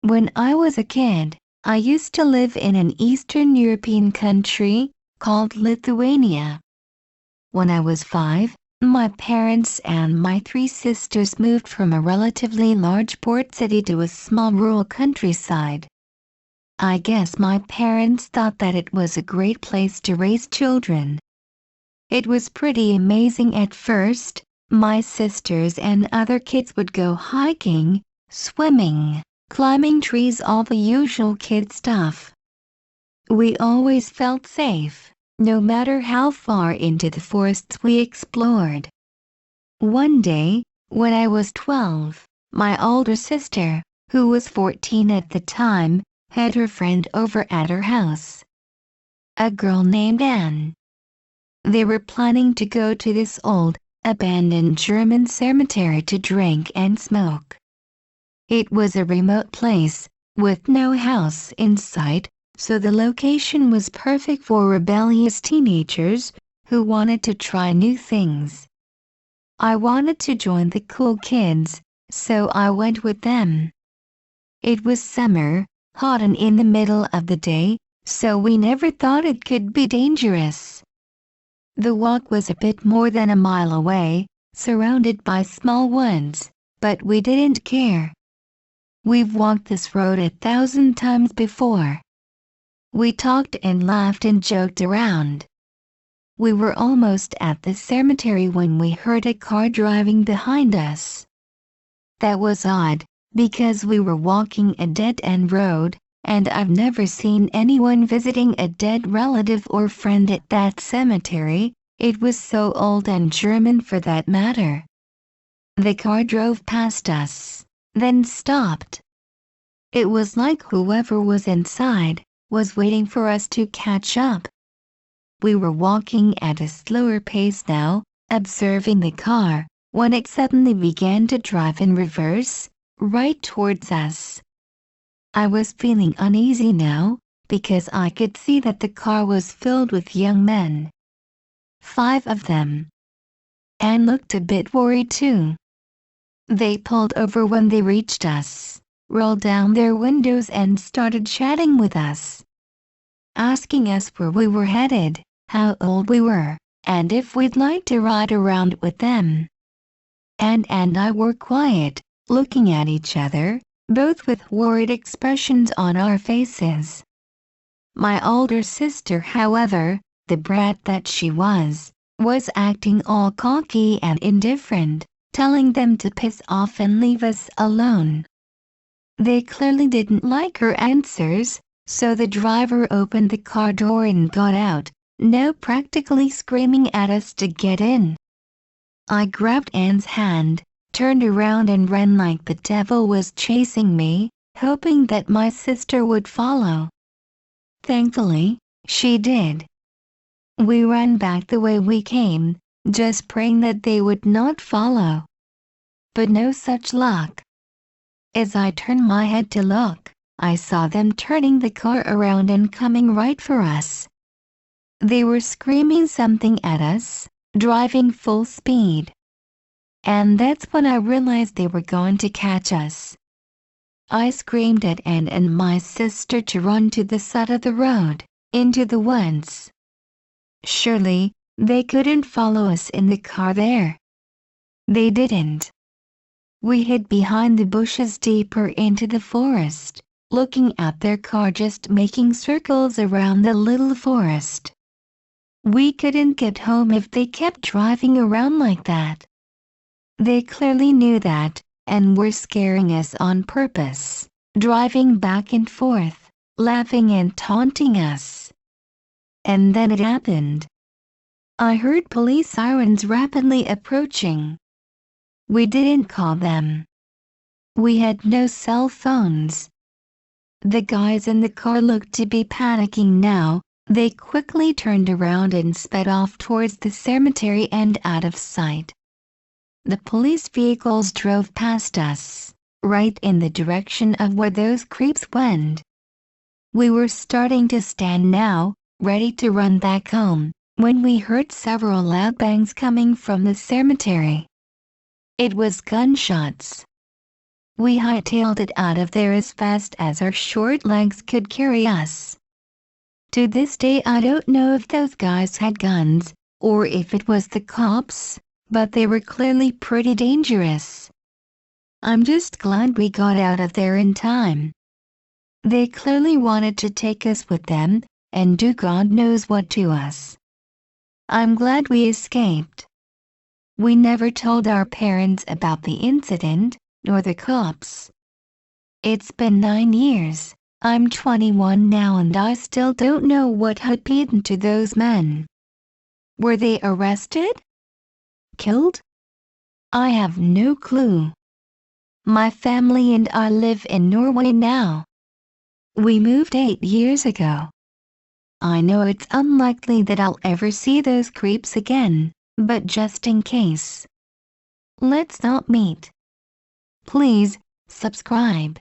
When I was a kid, I used to live in an Eastern European country called Lithuania. When I was 5, my parents and my 3 sisters moved from a relatively large port city to a small rural countryside. I guess my parents thought that it was a great place to raise children. It was pretty amazing at first. My sisters and other kids would go hiking, swimming, climbing trees, all the usual kid stuff. We always felt safe, no matter how far into the forests we explored. One day, when I was 12, my older sister, who was 14 at the time, had her friend over at her house. A girl named Anne. They were planning to go to this old, abandoned German cemetery to drink and smoke. It was a remote place, with no house in sight, so the location was perfect for rebellious teenagers who wanted to try new things. I wanted to join the cool kids, so I went with them. It was summer, hot and in the middle of the day, so we never thought it could be dangerous. The walk was a bit more than a mile away, surrounded by small woods, but we didn't care. We've walked this road 1,000 times before. We talked and laughed and joked around. We were almost at the cemetery when we heard a car driving behind us. That was odd, because we were walking a dead-end road, and I've never seen anyone visiting a dead relative or friend at that cemetery. It was so old and German for that matter. The car drove past us, then stopped. It was like whoever was inside was waiting for us to catch up. We were walking at a slower pace now, observing the car, when it suddenly began to drive in reverse, right towards us. I was feeling uneasy now, because I could see that the car was filled with young men. 5 of them. Anne looked a bit worried too. They pulled over when they reached us, rolled down their windows and started chatting with us, asking us where we were headed, how old we were, and if we'd like to ride around with them. Anne and I were quiet, looking at each other, both with worried expressions on our faces. My older sister, however, the brat that she was acting all cocky and indifferent, telling them to piss off and leave us alone. They clearly didn't like her answers, so the driver opened the car door and got out, now practically screaming at us to get in. I grabbed Anne's hand, turned around and ran like the devil was chasing me, hoping that my sister would follow. Thankfully, she did. We ran back the way we came, just praying that they would not follow. But no such luck. As I turned my head to look, I saw them turning the car around and coming right for us. They were screaming something at us, driving full speed. And that's when I realized they were going to catch us. I screamed at Anne and my sister to run to the side of the road, into the woods. Surely, they couldn't follow us in the car there. They didn't. We hid behind the bushes deeper into the forest, looking at their car just making circles around the little forest. We couldn't get home if they kept driving around like that. They clearly knew that, and were scaring us on purpose, driving back and forth, laughing and taunting us. And then it happened. I heard police sirens rapidly approaching. We didn't call them. We had no cell phones. The guys in the car looked to be panicking now. They quickly turned around and sped off towards the cemetery and out of sight. The police vehicles drove past us, right in the direction of where those creeps went. We were starting to stand now, ready to run back home, when we heard several loud bangs coming from the cemetery. It was gunshots. We hightailed it out of there as fast as our short legs could carry us. To this day I don't know if those guys had guns, or if it was the cops, but they were clearly pretty dangerous. I'm just glad we got out of there in time. They clearly wanted to take us with them, and do God knows what to us. I'm glad we escaped. We never told our parents about the incident, nor the cops. It's been 9 years, I'm 21 now and I still don't know what happened to those men. Were they arrested? Killed? I have no clue. My family and I live in Norway now. We moved 8 years ago. I know it's unlikely that I'll ever see those creeps again, but just in case. Let's not meet. Please, subscribe.